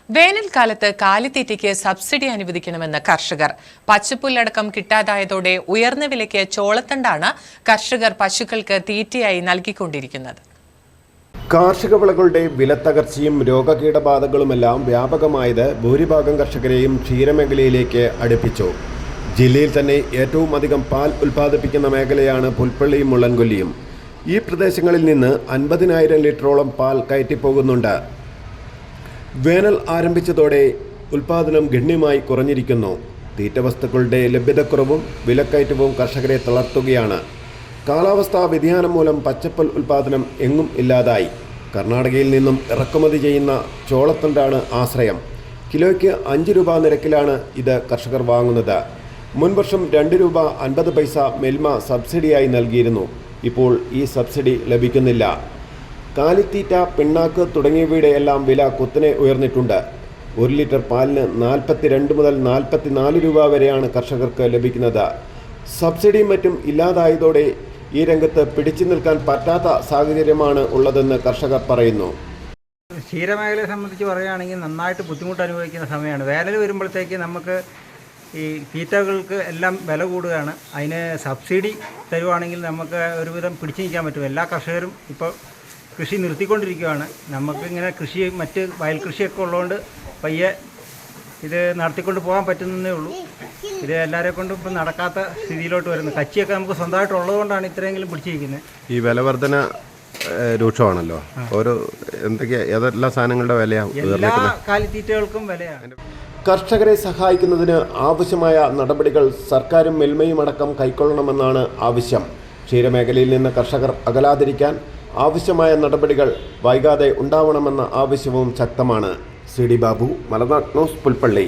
വേനൽക്കാലത്ത് കാലിത്തീറ്റയ്ക്ക് സബ്സിഡി അനുവദിക്കണമെന്ന് കർഷകർ. പച്ചപ്പുല്ലടക്കം കിട്ടാതായതോടെ ഉയർന്ന വിലയ്ക്ക് ചോളത്തണ്ടാണ് കർഷകർ പശുക്കൾക്ക് തീറ്റയായി നൽകിക്കൊണ്ടിരിക്കുന്നത്. കാർഷിക വിളകളുടെ വിലത്തകർച്ചയും രോഗകീടബാധകളുമെല്ലാം വ്യാപകമായത് ഭൂരിഭാഗം കർഷകരെയും ക്ഷീരമേഖലയിലേക്ക് അടുപ്പിച്ചു. ജില്ലയിൽ തന്നെ ഏറ്റവും അധികം പാൽ ഉൽപ്പാദിപ്പിക്കുന്ന മേഖലയാണ് പുൽപ്പള്ളിയും മുള്ളൻകൊല്ലിയും. ഈ പ്രദേശങ്ങളിൽ നിന്ന് 50,000 ലിറ്ററോളം പാൽ കയറ്റിപ്പോകുന്നുണ്ട്. വേനൽ ആരംഭിച്ചതോടെ ഉൽപ്പാദനം ഗണ്യമായി കുറഞ്ഞിരിക്കുന്നു. തീറ്റവസ്തുക്കളുടെ ലഭ്യതക്കുറവും വിലക്കയറ്റവും കർഷകരെ തളർത്തുകയാണ്. കാലാവസ്ഥാ വ്യതിയാനം മൂലം പച്ചപ്പുൽ ഉൽപ്പാദനം എങ്ങും ഇല്ലാതായി. കർണാടകയിൽ നിന്നും ഇറക്കുമതി ചെയ്യുന്ന ചോളത്തണ്ടാണ് ആശ്രയം. കിലോയ്ക്ക് 5 രൂപ നിരക്കിലാണ് ഇത് കർഷകർ വാങ്ങുന്നത്. മുൻവർഷം 2 രൂപ 50 പൈസ മെൽമ സബ്സിഡിയായി നൽകിയിരുന്നു. ഇപ്പോൾ ഈ സബ്സിഡി ലഭിക്കുന്നില്ല. കാലിത്തീറ്റ, പിണ്ണാക്ക് തുടങ്ങിയവയുടെ എല്ലാം വില കുത്തനെ ഉയർന്നിട്ടുണ്ട്. 1 ലിറ്റർ പാലിന് 42 മുതൽ 44 രൂപ വരെയാണ് കർഷകർക്ക് ലഭിക്കുന്നത്. സബ്സിഡിയും മറ്റും ഇല്ലാതായതോടെ ഈ രംഗത്ത് പിടിച്ചു നിൽക്കാൻ പറ്റാത്ത സാഹചര്യമാണ് ഉള്ളതെന്ന് കർഷകർ പറയുന്നു. ക്ഷീരമേഖലയെ സംബന്ധിച്ച് പറയുകയാണെങ്കിൽ നന്നായിട്ട് ബുദ്ധിമുട്ട് അനുഭവിക്കുന്ന സമയമാണ്. വേനൽ വരുമ്പോഴത്തേക്ക് നമുക്ക് ഈ തീറ്റകൾക്ക് എല്ലാം വില കൂടുകയാണ്. അതിന് സബ്സിഡി തരുവാണെങ്കിൽ നമുക്ക് ഒരുവിധം പിടിച്ചു നിൽക്കാൻ പറ്റും. എല്ലാ കർഷകരും ഇപ്പോൾ കൃഷി നിർത്തിക്കൊണ്ടിരിക്കുകയാണ്. നമുക്കിങ്ങനെ കൃഷി മറ്റ് വയൽ കൃഷിയൊക്കെ ഉള്ളതുകൊണ്ട് പയ്യെ ഇത് നടത്തിക്കൊണ്ട് പോകാൻ പറ്റുന്നതേ ഉള്ളൂ. ഇത് എല്ലാവരെ കൊണ്ടും ഇപ്പം നടക്കാത്ത സ്ഥിതിയിലോട്ട് വരുന്നു. കച്ചിയൊക്കെ നമുക്ക് സ്വന്തമായിട്ട് ഉള്ളതുകൊണ്ടാണ് ഇത്രയെങ്കിലും പിടിച്ചിരിക്കുന്നത്. ഈ വിലവർധന രൂക്ഷമാണല്ലോ. ഏതെല്ലാം സാധനങ്ങളുടെ വിലയാണ്? എല്ലാ കാലിത്തീറ്റകൾക്കും വിലയാണ്. കർഷകരെ സഹായിക്കുന്നതിന് ആവശ്യമായ നടപടികൾ സർക്കാരും മെൽമയും അടക്കം കൈക്കൊള്ളണമെന്നാണ് ആവശ്യം. ക്ഷീരമേഖലയിൽ നിന്ന് കർഷകർ അകലാതിരിക്കാൻ ആവശ്യമായ നടപടികൾ വൈകാതെ ഉണ്ടാവണമെന്ന ആവശ്യവും ശക്തമാണ്. സി ഡി ബാബു, മലനാട് ന്യൂസ്, പുൽപ്പള്ളി.